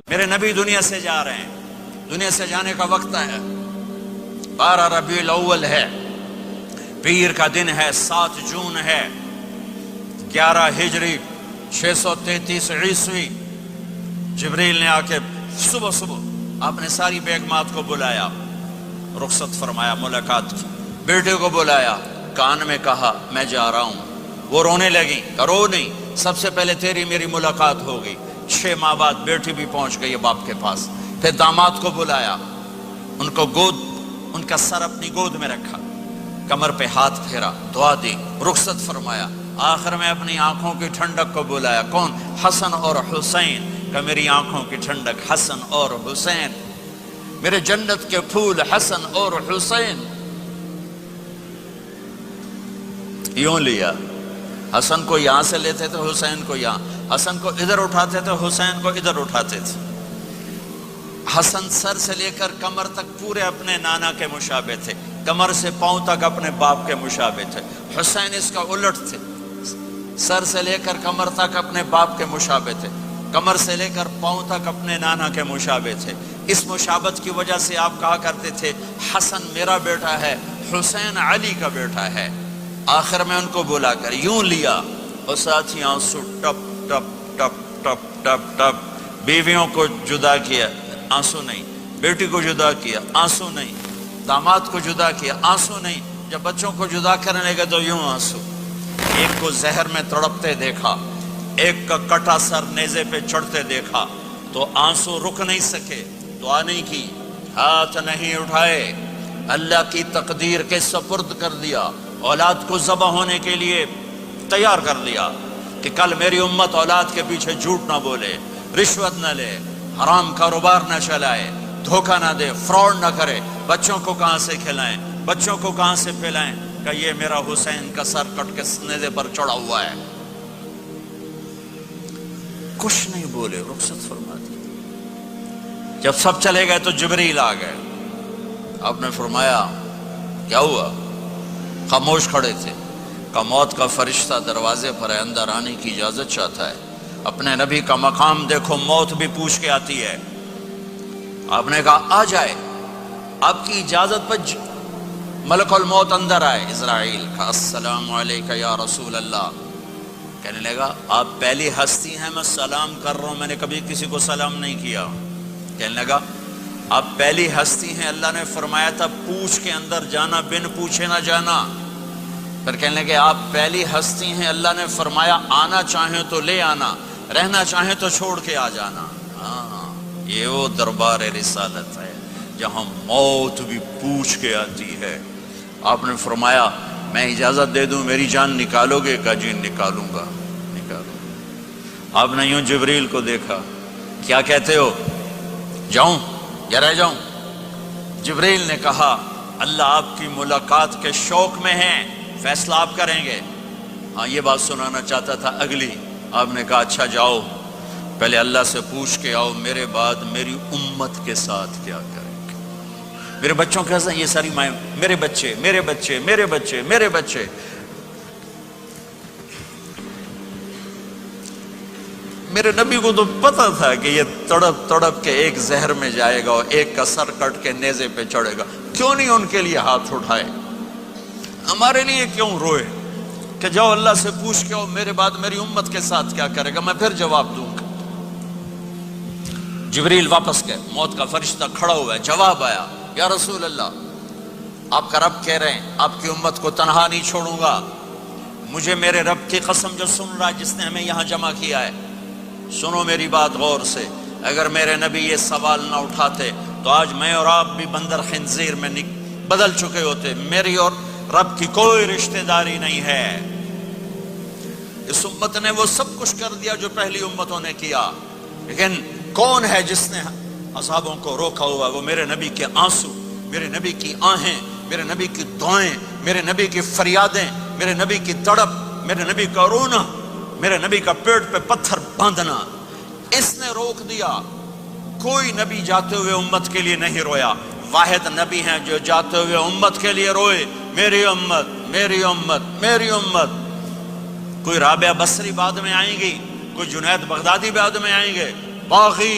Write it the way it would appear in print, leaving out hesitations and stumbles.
میرے نبی دنیا سے جا رہے ہیں، دنیا سے جانے کا وقت ہے، 12 ربیع الاول ہے، پیر کا دن ہے، 7 جون ہے، 11 ہجری 633 عیسوی۔ جبریل نے آ کے صبح صبح آپ نے ساری بیگمات کو بلایا، رخصت فرمایا، ملاقات کی، بیٹے کو بلایا، کان میں کہا میں جا رہا ہوں۔ وہ رونے لگی، رو نہیں، سب سے پہلے تیری میری ملاقات ہو گئی۔ 6 ماہ بعد بیٹی بھی پہنچ گئی باپ کے پاس۔ پھر داماد کو بلایا، ان کو ان کا سر اپنی گود میں رکھا، کمر پہ ہاتھ پھیرا، دعا دی، رخصت فرمایا۔ آخر میں اپنی آنکھوں کی ٹھنڈک کو بلایا، کون؟ حسن اور حسین، کہ میری آنکھوں کی ٹھنڈک حسن اور حسین، میرے جنت کے پھول حسن اور حسین۔ یوں لیا، حسن کو یہاں سے لیتے تھے، حسین کو یہاں، حسن کو ادھر اٹھاتے تھے، حسین کو ادھر اٹھاتے تھے۔ حسن سر سے لے کر کمر تک پورے اپنے نانا کے مشابہ تھے، کمر سے پاؤں تک اپنے باپ کے مشابہ تھے۔ حسین اس کا الٹ تھے، سر سے لے کر کمر تک اپنے باپ کے مشابہ تھے، کمر سے لے کر پاؤں تک اپنے نانا کے مشابہ تھے۔ اس مشابہت کی وجہ سے آپ کہا کرتے تھے حسن میرا بیٹا ہے، حسین علی کا بیٹا ہے۔ آخر میں ان کو بلا کر یوں لیا، اور ساتھ ہی آنسو ٹپ ٹپ ٹپ ٹپ ٹپ ٹپ۔ بیویوں کو جدا کیا، آنسو نہیں، بیٹی کو جدا کیا، آنسو نہیں، داماد کو جدا کیا، آنسو نہیں، جب بچوں کو جدا کرنے لگے تو یوں آنسو۔ ایک کو زہر میں تڑپتے دیکھا، ایک کا کٹا سر نیزے پہ چڑھتے دیکھا، تو آنسو رک نہیں سکے، دعا نہیں کی، ہاتھ نہیں اٹھائے، اللہ کی تقدیر کے سپرد کر دیا، اولاد کو ذبح ہونے کے لیے تیار کر دیا کہ کل میری امت اولاد کے پیچھے جھوٹ نہ بولے، رشوت نہ لے، حرام کاروبار نہ چلائے، دھوکہ نہ دے، فراڈ نہ کرے، بچوں کو کہاں سے کھلائیں، بچوں کو کہاں سے پلائیں، کہ یہ میرا حسین کا سر کٹ کے نیزے پر چڑھا ہوا ہے۔ کچھ نہیں بولے، رخصت فرما دی۔ جب سب چلے گئے تو جبریل آ گئے، آپ نے فرمایا کیا ہوا؟ خاموش کھڑے تھے، کہ موت کا فرشتہ دروازے پر ہے، اندر آنے کی اجازت چاہتا ہے۔ اپنے نبی کا مقام دیکھو، موت بھی پوچھ کے آتی ہے۔ آپ نے کہا آ جائے، آپ کی اجازت پر ملک الموت اندر آئے۔ اسرائیل کا السلام علیکہ یا رسول اللہ، کہنے لگا آپ پہلی ہستی ہیں، میں سلام کر رہا ہوں، میں نے کبھی کسی کو سلام نہیں کیا۔ کہنے لگا آپ پہلی ہستی ہیں، اللہ نے فرمایا تھا پوچھ کے اندر جانا، بن پوچھے نہ جانا۔ پھر کہنے لگے آپ پہلی ہستی ہیں، اللہ نے فرمایا آنا چاہیں تو لے آنا، رہنا چاہیں تو چھوڑ کے آ جانا۔ ہاں، یہ وہ دربار رسالت ہے جہاں موت بھی پوچھ کے آتی ہے۔ آپ نے فرمایا میں اجازت دے دوں میری جان نکالو گے؟ کہا جی نکالوں گا، نکالوں۔ آپ نے یوں جبریل کو دیکھا، کیا کہتے ہو، جاؤں یا رہ جاؤں؟ جبریل نے کہا اللہ آپ کی ملاقات کے شوق میں ہیں، فیصلہ آپ کریں گے۔ ہاں یہ بات سنانا چاہتا تھا اگلی۔ آپ نے کہا اچھا جاؤ، پہلے اللہ سے پوچھ کے آؤ میرے بعد میری امت کے ساتھ کیا کریں گے، میرے بچوں کے ساتھ، یہ ساری مائیں، میرے بچے میرے بچے میرے بچے میرے بچے۔ میرے نبی کو تو پتا تھا کہ یہ تڑپ تڑپ کے ایک زہر میں جائے گا اور ایک کا سر کٹ کے نیزے پہ چڑھے گا، کیوں نہیں ان کے لیے ہاتھ اٹھائے؟ ہمارے لیے کیوں روئے کہ جاؤ اللہ سے پوچھ کے آؤ میرے بعد میری امت کے ساتھ کیا کرے گا، میں پھر جواب دوں گا۔ جبریل واپس گئے، موت کا فرشتہ کھڑا ہوا ہے، جواب آیا یا رسول اللہ آپ کا رب کہہ رہے ہیں آپ کی امت کو تنہا نہیں چھوڑوں گا، مجھے میرے رب کی قسم جو سن رہا ہے جس نے ہمیں یہاں جمع کیا ہے، سنو میری بات غور سے، اگر میرے نبی یہ سوال نہ اٹھاتے تو آج میں اور آپ بھی بندر خنزیر میں بدل چکے ہوتے۔ میری اور رب کی کوئی رشتہ داری نہیں ہے، اس امت نے وہ سب کچھ کر دیا جو پہلی امتوں نے کیا، لیکن کون ہے جس نے اصحابوں کو روکا ہوا؟ وہ میرے نبی کے آنسو، میرے نبی کی آہیں، میرے نبی کی دعائیں، میرے نبی کی فریادیں، میرے نبی کی تڑپ، میرے نبی کا رونا، میرے نبی کا پیٹ پہ پتھر باندھنا، اس نے روک دیا۔ کوئی نبی جاتے ہوئے امت کے لیے نہیں رویا، واحد نبی ہیں جو جاتے ہوئے امت کے لیے روئے، میری امت میری امت میری امت۔ کوئی رابعہ بصری بعد میں آئیں گی، کوئی جنید بغدادی بعد میں آئیں گے، باغی